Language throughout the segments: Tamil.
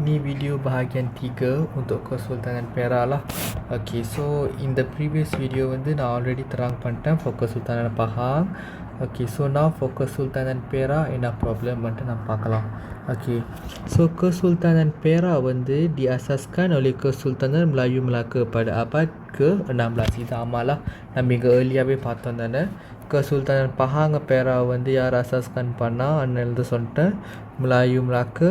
Ni video bahagian 3 untuk Kesultanan Perak lah. Okay, so in the previous video வந்து நான் already terang பண்ணிட்டேன் for Kesultanan Pahang. Okay, so now for Kesultanan Perak என்ன problem மட்டும் நாம் பார்க்கலாம். Okay, so Kesultanan Perak வந்து diasaskan oleh Kesultanan Melayu Melaka pada abad ke-16. இது ஆமாlah, நம்ம இங்கே earlier பார்த்தோம் தானே. Kesultanan Pahang Perak வந்து யார் asaskan பண்ணா அண்ணன் சொல்லிட்டேன். Melayu Melaka,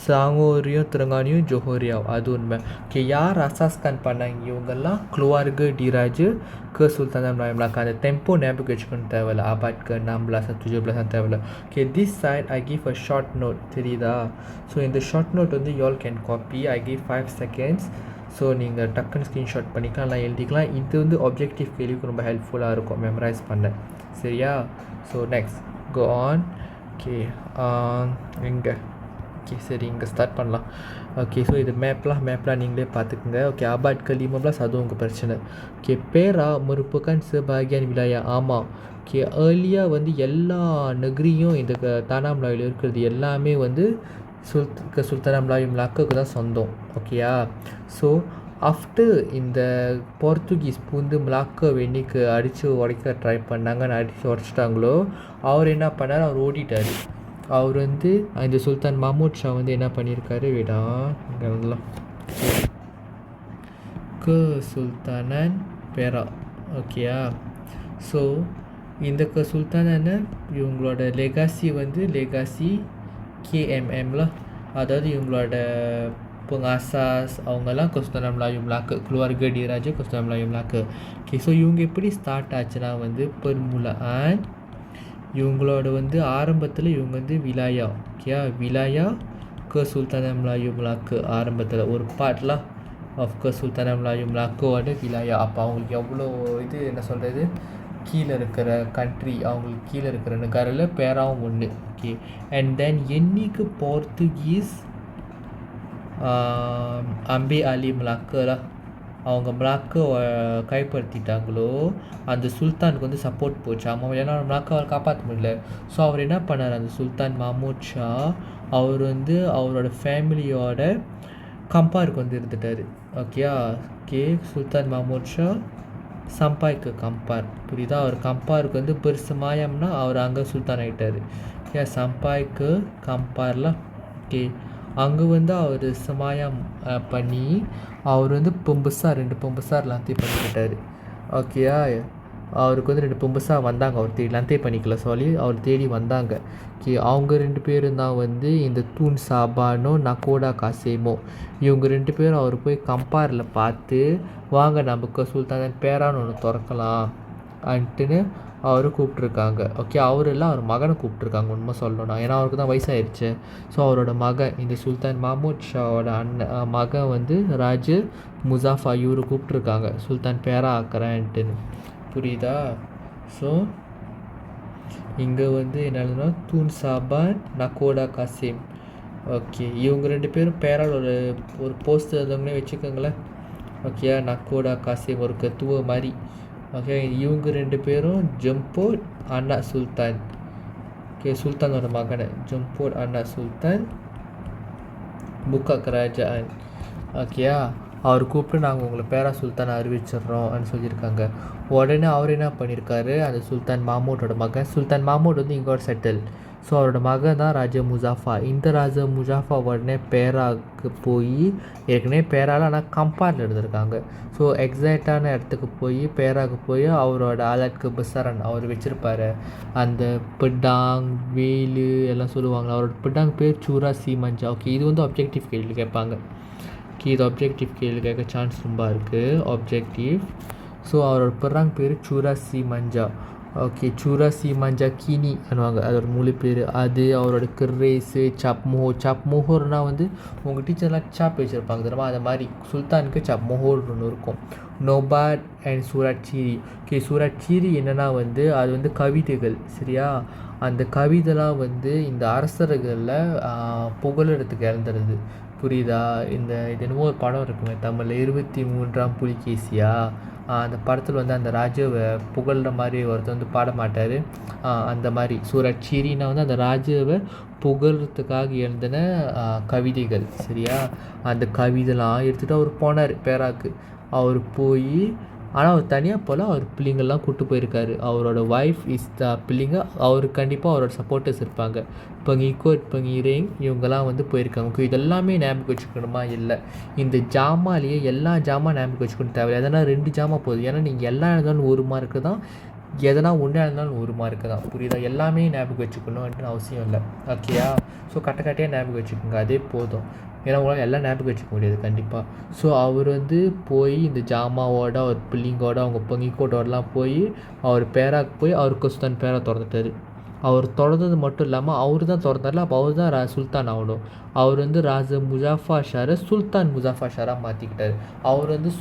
Selangor, Terengganu, Johor Riau. அது உண்மை. Okay, யார் asaskan பண்ணாங்க இவங்கெல்லாம் keluarga diraja Kesultanan Melayu Melaka. அந்த tempo ஞாபகம் வச்சுக்கணும் தேவையில்ல, abad ke-16 17 தேவையில்ல. Okay, this side I give a short note, தெரியுதா? So இந்த short note வந்து you all can copy. I give 5 seconds. So நீங்கள் டக்குன்னு ஸ்க்ரீன்ஷாட் பண்ணிக்கலாம், இல்லை எழுதிக்கலாம். இது வந்து ஆப்ஜெக்டிவ் கேள்விக்கு ரொம்ப ஹெல்ப்ஃபுல்லாக இருக்கும் மெமரைஸ் பண்ண, சரியா? So next go on. Okay, எங்கே? ஓகே, சரி, இங்கே ஸ்டார்ட் பண்ணலாம். ஓகே, ஸோ இது மேப்லாம் நீங்களே பார்த்துக்குங்க. ஓகே, அபாட் ke-15 அதுவும் உங்கள் பிரச்சனை. Okay, Perak merupakan sebahagian wilayah. ஆமாம். ஓகே, ஏர்லியாக வந்து எல்லா நகரியும் இந்த தானா மலாயில் இருக்கிறது எல்லாமே வந்து Kesultanan Melayu Melaka தான் சொந்தம். ஓகேயா? ஸோ ஆஃப்டர் இந்த போர்த்துகீஸ் பூந்து மலாக்கா வெண்ணிக்கு அடித்து உடைக்க ட்ரை பண்ணாங்கன்னு அடித்து உடச்சிட்டாங்களோ, அவர் என்ன பண்ணார்? அவர் ஓடிட்டார். அவர் வந்து இந்த சுல்தான் மஹமூத் ஷா வந்து என்ன பண்ணியிருக்காரு? விடா இங்கே வந்துலாம் Kesultanan Perak. ஓகேயா? ஸோ இந்த Kesultanan இவங்களோட லெகாசி வந்து லெகாசி KMM lah, அதாவது இவங்களோட pengasas அவங்கெல்லாம் Kesultanan Melayu Melaka, keluarga diraja Kesultanan Melayu Melaka. Okay, so இவங்க எப்படி ஸ்டார்ட் ஆச்சுன்னா வந்து பெருமுலான் இவங்களோட வந்து ஆரம்பத்தில் இவங்க வந்து விலாயா, ஓகேயா, விலாயா Kesultanan Melayu Melaka ஆரம்பத்தில் ஒரு பார்ட்லாம் ஆஃப் Kesultanan Melayu Melakaவோட விலாயா. அப்போ அவங்களுக்கு எவ்வளோ இது என்ன சொல்கிறது, கீழே இருக்கிற கண்ட்ரி, அவங்களுக்கு கீழே இருக்கிற நகரில் பேராவும் ஒன்று. ஓகே, அண்ட் தென் என்னைக்கு போர்த்துகீஸ் அம்பே அலி மலாக்கா lah, அவங்க மலாக்கா கைப்பற்றிட்டாங்களோ அந்த சுல்தானுக்கு வந்து சப்போர்ட் போச்சு. ஆமாம், ஏன்னா மலாக்காவை காப்பாற்ற முடியல. ஸோ அவர் என்ன பண்ணார்? அந்த சுல்தான் மஹமூத் ஷா அவர் வந்து அவரோட ஃபேமிலியோட கம்பாருக்கு வந்து இருந்துட்டார். ஓகேயா? Okay, Sultan Mahmud Shah sampai ke Kampar, புரியுதா? அவர் கம்பாருக்கு வந்து பெருசுமாயம்னா அவர் அங்கே சுல்தான் ஆகிட்டார். Okay, sampai ke Kampar lah. Okay, அங்கே வந்து அவர் சமாயம் பண்ணி அவர் வந்து ரெண்டு பம்பசார் லந்தே பண்ணிக்கிட்டார். ஓகேயா? அவருக்கு வந்து 2 பம்பசார் வந்தாங்க, அவர் தேடி லந்தே பண்ணிக்கல, சொல்லி அவர் தேடி வந்தாங்க. ஓகே, அவங்க 2 பேரும் தான் வந்து இந்த தூன் சாபானோ நக்கோடா காசேமோ, இவங்க 2 பேரும் அவர் போய் கம்பாரில் பார்த்து வாங்க நமக்கு சுல்தான் பேரான்னு ஒன்று திறக்கலாம் அன்ட்டுன்னு அவர் கூப்பிட்ருக்காங்க. ஓகே, அவரெல்லாம் அவர் மகனை கூப்பிட்ருக்காங்க உண்மை சொல்லணும்னா, ஏன்னா அவருக்கு தான் வயசாகிடுச்சு. ஸோ அவரோட மகன் இந்த சுல்தான் மஹமூத் ஷாவோட மகன் வந்து ராஜ முசாஃபா இவரு கூப்பிட்ருக்காங்க சுல்தான் பேரா ஆக்குறேன்ட்டுன்னு, புரியுதா? ஸோ இங்கே வந்து என்னதுன்னா தூன் சாபான் நக்கோடா காசிம். ஓகே, இவங்க 2 பேரும் பேரால் ஒரு போஸ்ட் இருந்தவங்களே வச்சுக்கோங்களேன். ஓகே, நக்கோடா காசிம் ஒரு கத்துவ மாதிரி. ஓகே, இவங்க 2 பேரும் ஜம்போட் அண்ணா சுல்தான். ஓகே, சுல்தானோட மகனை ஜம்போட் அண்ணா சுல்தான் புக்கா கராஜான். ஓகேயா? அவர் கூப்பிட்டு நாங்கள் உங்களை பேரா சுல்தான் அறிவிச்சிட்றோம்னு சொல்லியிருக்காங்க. உடனே அவர் என்ன பண்ணியிருக்காரு? அந்த சுல்தான் மஹமூட்டோட மகன், சுல்தான் மஹமூட் வந்து இங்கோட செட்டில். ஸோ அவரோட மகன் தான் ராஜா முசாஃபா. இந்த ராஜா முசாஃபா உடனே பேராவுக்கு போய், ஏற்கனவே பேரால் ஆனால் கம்பாரில் இருந்திருக்காங்க. ஸோ எக்ஸாக்டான இடத்துக்கு போய் பேராவுக்கு போய் அவரோட ஆலட்கு பசாரன் அவர் வச்சுருப்பார். அந்த பிட்டாங் வேலு எல்லாம் சொல்லுவாங்க. அவரோட பிட்டாங் பேர் சூரா சி மஞ்சா. ஓகே, இது வந்து ஆப்ஜெக்டிவ் கேள்வி கேட்பாங்க. இது ஆப்ஜெக்டிவ் கேள்வி கேட்க சான்ஸ் ரொம்ப இருக்குது. ஆப்ஜெக்டிவ். ஸோ அவரோட பிறாங் பேர் சூரா சி மஞ்சா. ஓகே, சூரா சி மஞ்சா கீனி பண்ணுவாங்க, அதோட மொழி பேர். அது அவரோட கிர்ரேஸு சப் மோஹோர்னால் வந்து உங்கள் டீச்சர்லாம் சாப் வச்சுருப்பாங்க தெரியுமா, அது மாதிரி சுல்தானுக்கு சப் மோஹோர் ஒன்று இருக்கும். நோபாட் அண்ட் சூரட் சீரி. ஓகே, சூரட் சீரி என்னென்னா வந்து அது வந்து கவிதைகள், சரியா? அந்த கவிதைலாம் வந்து இந்த அரசர்களில் புகழறதுக்கு இறந்துடுது, புரியுதா? இது என்னமோ ஒரு படம் இருக்குங்க தமிழில், 23ஆம் புலிகேசியா, அந்த படத்தில் வந்து அந்த ராஜாவை புகழ்கிற மாதிரி ஒருத்தர் வந்து பாட மாட்டார். அந்த மாதிரி சூரட் சீரினா வந்து அந்த ராஜாவை புகழ்றதுக்காக எழுதின கவிதைகள் சரியா. அந்த கவிதைலாம் எடுத்துகிட்டு அவர் போனார் பேராக்கு. அவர் போய் ஆனால் அவர் தனியாக போல் அவர் பிள்ளைங்கள்லாம் கூப்பிட்டு போயிருக்காரு. அவரோட ஒய்ஃப் இஸ் த பிள்ளைங்க அவருக்கு கண்டிப்பாக அவரோட சப்போர்ட்டர்ஸ் இருப்பாங்க. பங்கீரேங் இவங்கெல்லாம் வந்து போயிருக்காங்க. இதெல்லாமே ஞாபகம் வச்சுக்கணுமா? இல்லை. இந்த ஜாமாலேயே எல்லா ஜாமான் ஞாபகம் வச்சுக்கணும் தேவை. எதனா 2 ஜாமா போதும். ஏன்னா நீங்கள் எல்லாம் எழுதாலும் 1 மார்க்கு தான், எதனா ஒன்றா இருந்தாலும் 1 மார்க்கு தான். புரியுதா? எல்லாமே ஞாபகம் வச்சுக்கணும்னு அவசியம் இல்லை. ஓகேயா? ஸோ கட்டையாக ஞாபகம் வச்சுக்கோங்க, அதே போதும். ஏன்னா உங்களால் எல்லாம் ஞாபகம் வச்சுக்க முடியாது கண்டிப்பாக. ஸோ அவர் வந்து போய் இந்த ஜாமாவோட அவர் பிள்ளைங்கோட அவங்க பங்கிக்கோட்டோடலாம் போய் அவர் பேராக்கு போய் அவர் கொஸ்தான் பேரா திறந்துட்டார். அவர் திறந்தது மட்டும் இல்லாமல் அவர் தான் திறந்தார்ல, அப்போ அவர் தான் சுல்தான் ஆகணும். அவர் வந்து ராஜா முசாஃபா ஷாரை சுல்தான் முசாஃபா ஷாராக மாற்றிக்கிட்டார். அவர் வந்து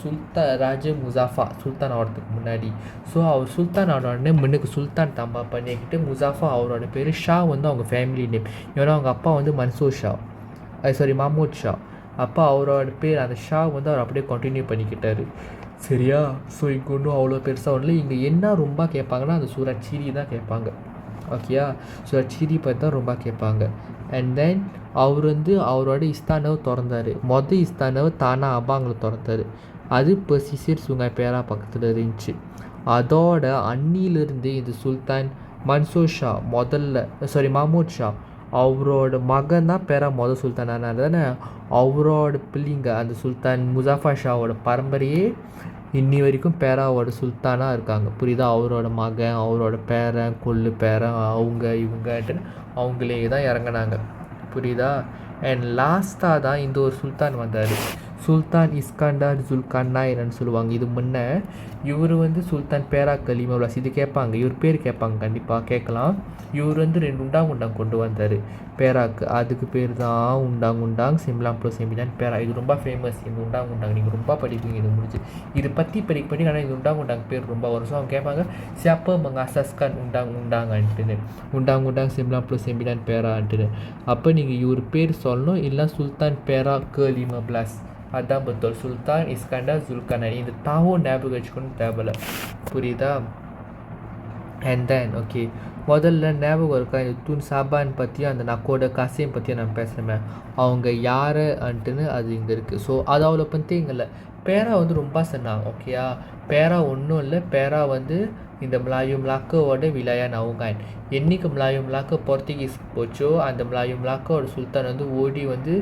ராஜா முசாஃபா சுல்தான் ஆகிறதுக்கு முன்னாடி. ஸோ அவர் சுல்தான் ஆன உடனே முன்னுக்கு சுல்தான் தம்பா பண்ணிக்கிட்டு முசாஃபா அவரோட பேர், ஷா வந்து அவங்க ஃபேமிலி நேம். ஏன்னா அவங்க அப்பா வந்து மன்சூர் ஷா, மஹமூத் ஷா. அப்போ அவரோட பேர் அந்த ஷா வந்து அவர் அப்படியே கண்டினியூ பண்ணிக்கிட்டார் சரியா. ஸோ இங்கே ஒன்றும் அவ்வளோ பெருசாக ஒன்றும். இங்கே என்ன ரொம்ப கேட்பாங்கன்னா அந்த சூரத் சீரி தான் கேட்பாங்க. ஓகேயா? சூரத் சீரி பற்றி தான் ரொம்ப கேட்பாங்க. அண்ட் தென் அவர் வந்து அவரோட இஸ்தானவை திறந்தார். இஸ்தானவை தானா அபாங்கில் திறந்தார். அது இப்போ சிசிர் சுங்காய் பேரா பக்கத்தில் இருந்துச்சு. அதோட அன்னியிலிருந்து இந்த சுல்தான் மன்சூர் ஷா மஹமூத் ஷா அவரோட மகன் தான் பேரா சுல்தான் ஆனால் தானே அவரோட பிள்ளைங்க அந்த சுல்தான் முசாஃபா ஷாவோட பரம்பரையே இன்னி வரைக்கும் பேராவோட சுல்தானாக இருக்காங்க. புரியுதா? அவரோட மகன், அவரோட பேரன், பேரன், அவங்க இவங்கன்ட்டு அவங்களே தான் இறங்கினாங்க. புரியுதா? அண்ட் லாஸ்ட்டாக தான் இந்த ஒரு சுல்தான் வந்தார். சுல்தான் இஸ்கண்டார் ஜுல்கர்னைன்னு சொல்லுவாங்க. இது முன்னே இவர் வந்து சுல்தான் பேரா கலிமவுலாஸ் இது கேட்பாங்க. இவர் பேர் கேட்பாங்க, கண்டிப்பாக கேட்கலாம். இவர் வந்து 2 உண்டாங் கொண்டு வந்தார் பேராக்கு. அதுக்கு பேர் தான் உண்டாங் சிம்லாம் ப்ளஸ் செம்பிதான் பேரா. இது ரொம்ப ஃபேமஸ் இந்த உண்டாங். நீங்கள் ரொம்ப படிப்பீங்க இது முடிஞ்சு. இது பற்றி படிக்க ஆனால் இந்த உண்டாங் பேர் ரொம்ப வரும். ஸோ அவங்க கேட்பாங்க சியாப்ப மங்காசஸ்கான் உண்டாங்கான்ட்டுன்னு உண்டாங் சிம்லாம் ப்ளஸ் செம்பிதான் பேரான்ட்டுன்னு. அப்போ நீங்கள் இவர் பேர் சொல்லணும், இல்லை சுல்தான் பேரா கலிமப்ளாஸ். அதான் பத்தோல் சுல்தான் இஸ்கண்டார் ஜுல்கர்னைன். இந்த தாவும் ஞாபகம் வச்சுக்கணும் தேவையில்ல. புரியுதா? அண்ட் தென் ஓகே, முதல்ல ஞாபகம் இருக்கா இந்த தூன் சாபான் பற்றியும் அந்த நக்கோட காசையும் பற்றியும் நான் பேசுகிறேன். அவங்க யார் அன்ட்டுன்னு அது இங்கே இருக்குது. ஸோ அது அவ்வளோ பற்றி இங்கே இல்லை. பேரா வந்து ரொம்ப சொன்னாங்க. ஓகேயா? பேரா ஒன்றும் இல்லை. பேரா வந்து இந்த மலாயு மலாக்கோட விலாயா நவுகான். என்றைக்கு மலாயு மலாக்கோ போர்த்துகீஸ் போச்சோ அந்த மலாயு மலாக்கோட சுல்தான் வந்து ஓடி வந்து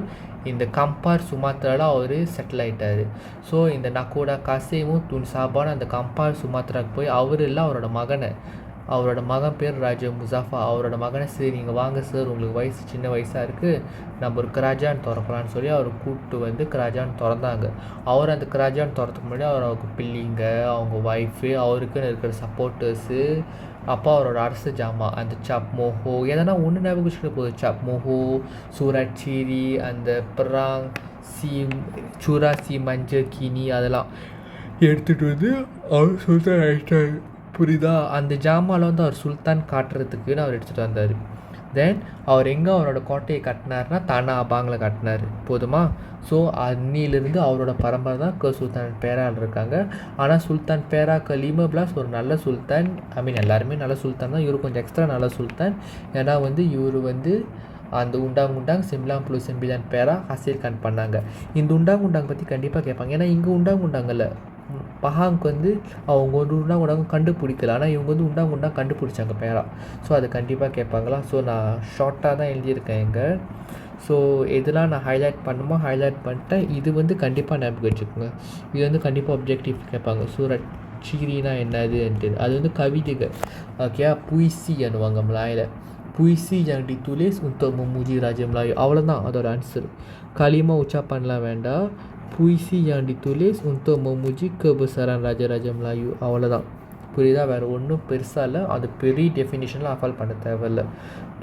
இந்த கம்பார் சுமாத்ராவில் அவர் செட்டில் ஆகிட்டார். ஸோ இந்த நக்கோடா காசேவும் தூன் சாபான் அந்த கம்பார் சுமாத்ராவுக்கு போய் அவர் இல்லை அவரோட மகன் பேர் ராஜா முசாஃபா. அவரோட மகனை சரி நீங்கள் வாங்க சார், உங்களுக்கு சின்ன வயசாக இருக்குது, நம்ம ஒரு கிராஜான் திறக்கலான்னு சொல்லி அவர் கூப்பிட்டு வந்து கிராஜான் திறந்தாங்க. அவர் அந்த கிராஜான் திறத்துக்கு முன்னாடி அவருக்கு பிள்ளைங்க, அவங்க ஒய்ஃபு, அவருக்குன்னு இருக்கிற சப்போர்ட்டர்ஸு, அப்போ அவரோட அரசு ஜாமா அந்த சாப் மோஹோ எதனா ஒன்று ஞாபகம் வச்சுட்டு போகுது. சாப் மோஹோ, சூரத் சீரி, அந்த பிராங் சூராசி மஞ்சள் கினி அதெல்லாம் எடுத்துகிட்டு வந்து அவர் சுல்தான் ஆகிட்டார். புரியுதா? அந்த ஜாமாவில் வந்து அவர் சுல்தான் காட்டுறதுக்குன்னு அவர் எடுத்துகிட்டு வந்தார். தென் அவர் எங்கே அவரோட கோட்டையை கட்டினார்னா தானா அபாங்கில் கட்டினார். போதுமா? ஸோ அன்னியிலிருந்து அவரோட பரம்பரை தான் சுல்தான் பேரால் இருக்காங்க. ஆனால் சுல்தான் பேரா கலிமப்ளாஸ் ஒரு நல்ல சுல்தான். எல்லாருமே நல்ல சுல்தான் தான். இவர் கொஞ்சம் எக்ஸ்ட்ரா நல்ல சுல்தான். ஏன்னா வந்து இவர் வந்து அந்த உண்டாங் சிம்லாம் ப்ளூ செம்பிதான் பேரா ஹசீர் கான் பண்ணாங்க. இந்த உண்டாங் பற்றி கண்டிப்பாக கேட்பாங்க. ஏன்னா இங்கே உண்டாங்கல்ல பஹாங்க்கு வந்து அவங்க ஒரு உண்டாங் கண்டுபிடிக்கல, ஆனால் இவங்க வந்து உண்டாங் கண்டுபிடிச்சாங்க பேரா. ஸோ அது கண்டிப்பாக கேட்பாங்களா. ஸோ நான் ஷார்ட்டாக தான் எழுதியிருக்கேன் இங்கே. ஸோ இதெல்லாம் நான் ஹைலைட் பண்ணிட்டேன். இது வந்து கண்டிப்பாக ஞாபகம் வச்சுக்கோங்க. இது வந்து கண்டிப்பாக அப்ஜெக்டிவ் கேட்பாங்க. சூரத் சீரினா என்னதுன்ட்டு அது வந்து கவிதைகள். Okay, புய்சி அனுவாங்க மலாயில். puisi yang ditulis untuk memuji Raja Melayu. அவ்வளோதான் அதோட ஆன்சர். களிமா உச்சாப்பன்லாம் வேண்டாம். puisi yang ditulis untuk memuji kebesaran Raja-Raja Melayu. அவ்வளோதான். புரியுதா? வேறு ஒன்றும் பெருசாக இல்லை. அது பெரிய டெஃபினிஷனில் அஃபால் பண்ண தேவையில்லை.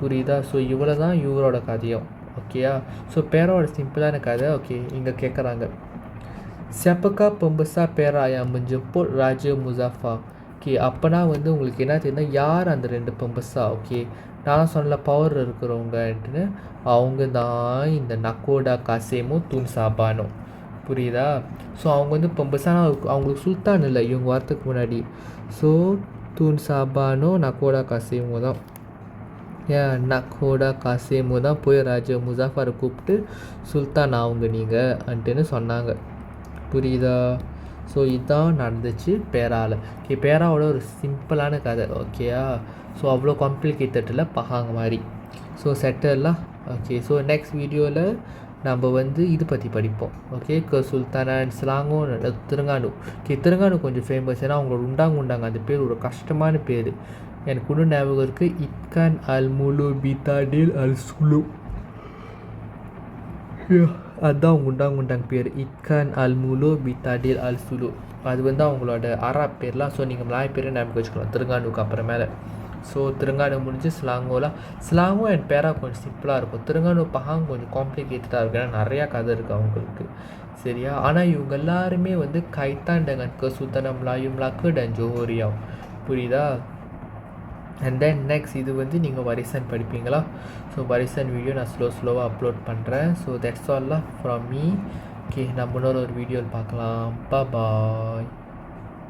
புரியுதா? ஸோ இவ்வளோ தான் இவரோட கதையும். ஓகேயா? ஸோ பேராவோட சிம்பிளான கதை. ஓகே, இங்கே கேட்குறாங்க siapakah pembesar Perak yang menjemput Raja Muzaffar? Okay, அப்போனா வந்து உங்களுக்கு என்ன தெரியுதுன்னா யார் அந்த 2 பம்பஸா? ஓகே, நான் சொன்ன பவர் இருக்கிறவங்கன்ட்டுன்னு அவங்க தான் இந்த நக்கோடா காசேமும் தூன் சாபானும். புரியுதா? ஸோ அவங்க வந்து பம்பஸானா அவங்களுக்கு சுல்தான் இல்லை இவங்க வரத்துக்கு முன்னாடி. ஸோ தூன் சாபானும் நக்கோடா காசேமும் தான். ஏன் நக்கோடா காசேமு தான் போய் ராஜா முசாஃபரை கூப்பிட்டு சுல்தான் அவங்க நீங்கள் அன்ட்டுன்னு சொன்னாங்க. புரியுதா? ஸோ இதுதான் நடந்துச்சு பேராவில். ஓகே, பேராவோட ஒரு சிம்பிளான கதை. ஓகேயா? ஸோ அவ்வளோ காம்ப்ளிகேட்டட் இல்லை, பகாங்க மாதிரி. ஸோ செட்டர்லாம். ஓகே, ஸோ நெக்ஸ்ட் வீடியோவில் நம்ம வந்து இது பற்றி படிப்போம். Okay, sultan and Selangor Terengganu. Okay, Terengganu கொஞ்சம் ஃபேமஸ். ஏன்னா அவங்களோட உண்டாங்க அந்த பேர் ஒரு கஷ்டமான பேர். எனக்கு இன்னும் ஞாபகம் இருக்குது. இத்கான் அல் முலு பிதாடில் அல் சுலு. அதுதான் அவங்க உண்டாங்க பேர். இத்கான் அல் முலு பிதாடில் அல் சுலு. அது வந்து அவங்களோட அரப் பேர்லாம். ஸோ நீங்கள் மலாய் பேரை ஞாபகம் வச்சுக்கலாம் திருங்கானுக்கு அப்புறமேல. ஸோ திருங்கானு முடிஞ்சு ஸ்லாங்கோலாம். ஸ்லாங்கோ அண்ட் பேரா கொஞ்சம் சிம்பிளாக இருக்கும். திருங்கானு பகாங் கொஞ்சம் காம்ப்ளிகேட்டடாக இருக்கும். ஏன்னா நிறையா கதை இருக்குது அவங்களுக்கு. சரியா? ஆனால் இவங்க எல்லாருமே வந்து Khaitan dengan Kesultanan Melayu Melaka dan Johor. புரியுதா? அண்ட் தென் நெக்ஸ்ட் இது வந்து நீங்கள் வரிசன் படிப்பீங்களா? ஸோ வரிசன் வீடியோ நான் ஸ்லோவாக அப்லோட் பண்ணுறேன். So that's all from me. Okay, நம்ம இன்னொரு வீடியோவில் பார்க்கலாம். பாய்.